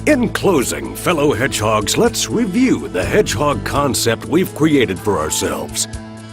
In closing, fellow hedgehogs, let's review the hedgehog concept we've created for ourselves.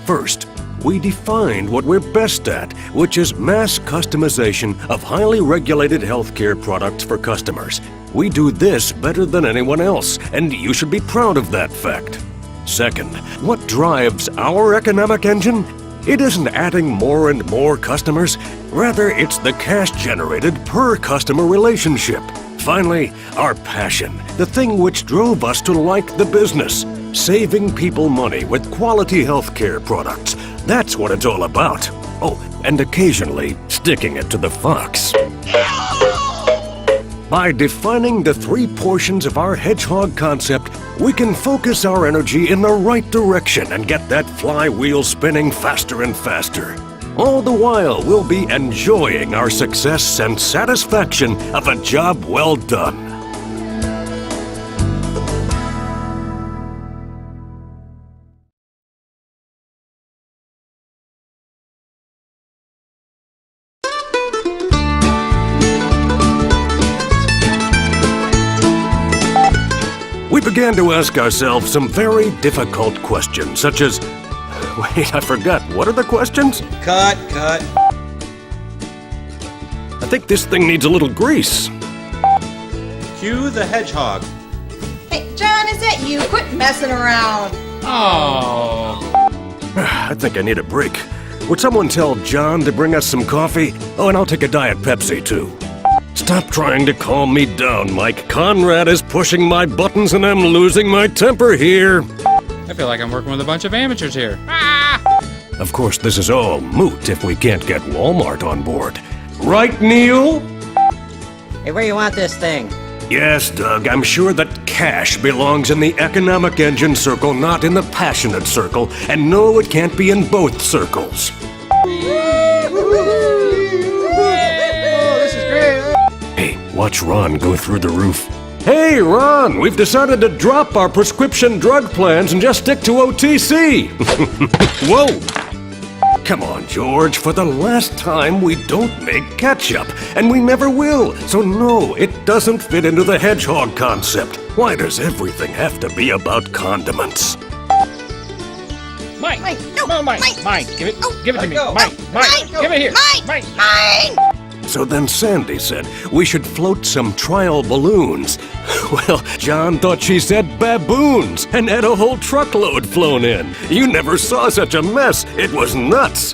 First, we defined what we're best at, which is mass customization of highly regulated healthcare products for customers. We do this better than anyone else, and you should be proud of that fact. Second, what drives our economic engine? It isn't adding more and more customers. Rather, it's the cash generated per customer relationship. Finally, our passion, the thing which drove us to like the business, saving people money with quality healthcare products. That's what it's all about. Oh, and occasionally sticking it to the fox. By defining the 3 portions of our hedgehog concept, we can focus our energy in the right direction and get that flywheel spinning faster and faster. All the while, we'll be enjoying our success and satisfaction of a job well done. We began to ask ourselves some very difficult questions, such as... Wait, I forgot. What are the questions? Cut. I think this thing needs a little grease. Cue the hedgehog. Hey, John, is that you? Quit messing around. Oh. I think I need a break. Would someone tell John to bring us some coffee? Oh, and I'll take a Diet Pepsi, too. Stop trying to calm me down, Mike. Conrad is pushing my buttons and I'm losing my temper here. I feel like I'm working with a bunch of amateurs here. Of course, this is all moot if we can't get Walmart on board. Right, Neil? Hey, where you want this thing? Yes, Doug, I'm sure that cash belongs in the economic engine circle, not in the passionate circle. And no, it can't be in both circles. Hey, watch Ron go through the roof. Hey, Ron, we've decided to drop our prescription drug plans and just stick to OTC. Whoa! Come on, George, for the last time, we don't make ketchup, and we never will. So no, it doesn't fit into the hedgehog concept. Why does everything have to be about condiments? Mike! No, Mike! Give it to me! go. Mike! Give it here! Mike! So then Sandy said we should float some trial balloons. Well, John thought she said baboons and had a whole truckload flown in. You never saw such a mess. It was nuts.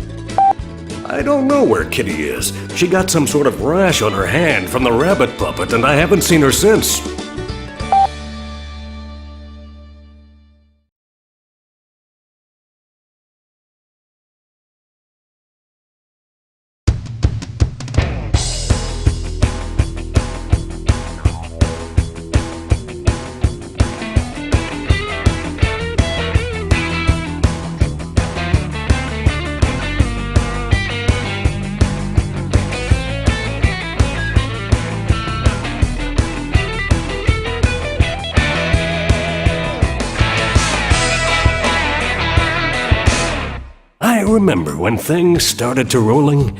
I don't know where Kitty is. She got some sort of rash on her hand from the rabbit puppet, and I haven't seen her since. I remember when things started to rolling.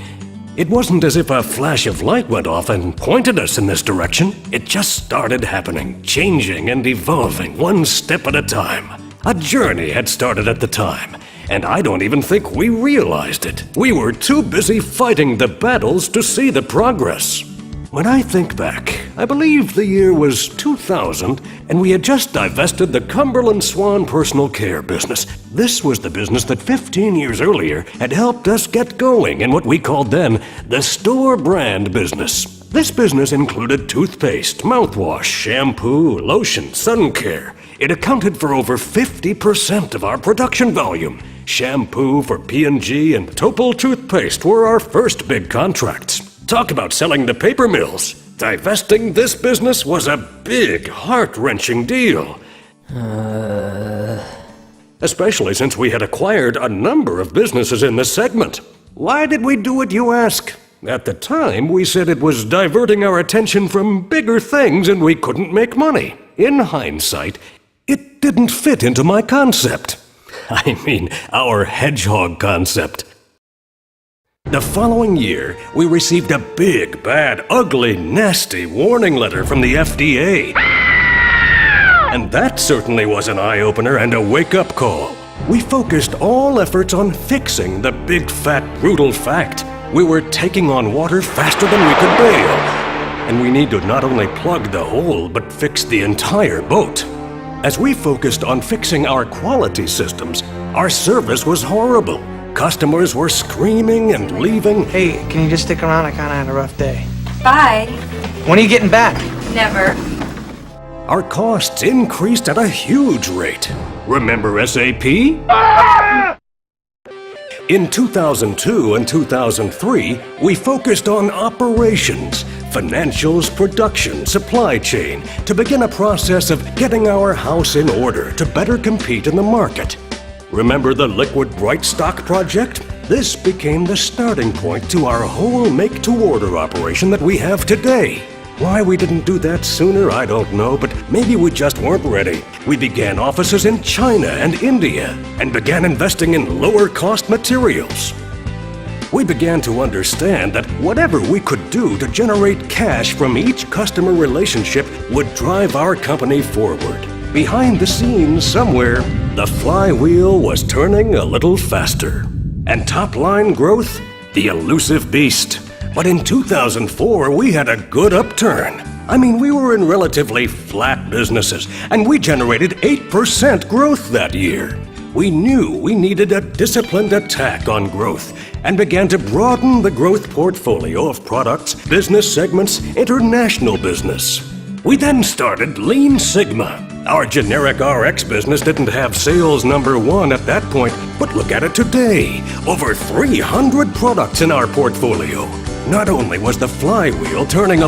It wasn't as if a flash of light went off and pointed us in this direction. It just started happening, changing and evolving one step at a time. A journey had started at the time, and I don't even think we realized it. We were too busy fighting the battles to see the progress. When I think back, I believe the year was 2000, and we had just divested the Cumberland Swan personal care business. This was the business that 15 years earlier had helped us get going in what we called then the store brand business. This business included toothpaste, mouthwash, shampoo, lotion, sun care. It accounted for over 50% of our production volume. Shampoo for P&G and Topol toothpaste were our first big contracts. Talk about selling to paper mills. Divesting this business was a big, heart-wrenching deal. Especially since we had acquired a number of businesses in this segment. Why did we do it, you ask? At the time, we said it was diverting our attention from bigger things and we couldn't make money. In hindsight, it didn't fit into my concept. I mean, our hedgehog concept. The following year, we received a big, bad, ugly, nasty warning letter from the FDA. And that certainly was an eye-opener and a wake-up call. We focused all efforts on fixing the big, fat, brutal fact. We were taking on water faster than we could bail. And we need to not only plug the hole, but fix the entire boat. As we focused on fixing our quality systems, our service was horrible. Customers were screaming and leaving. Hey, can you just stick around? I kinda had a rough day. Bye. When are you getting back? Never. Our costs increased at a huge rate. Remember SAP? In 2002 and 2003, we focused on operations, financials, production, supply chain, to begin a process of getting our house in order to better compete in the market. Remember the Liquid Bright Stock project? This became the starting point to our whole make-to-order operation that we have today. Why we didn't do that sooner, I don't know, but maybe we just weren't ready. We began offices in China and India and began investing in lower-cost materials. We began to understand that whatever we could do to generate cash from each customer relationship would drive our company forward. Behind the scenes somewhere, the flywheel was turning a little faster. And top-line growth? The elusive beast. But in 2004, we had a good upturn. I mean, we were in relatively flat businesses, and we generated 8% growth that year. We knew we needed a disciplined attack on growth and began to broaden the growth portfolio of products, business segments, international business. We then started Lean Sigma. Our generic RX business didn't have sales #1 at that point, but look at it today. Over 300 products in our portfolio. Not only was the flywheel turning a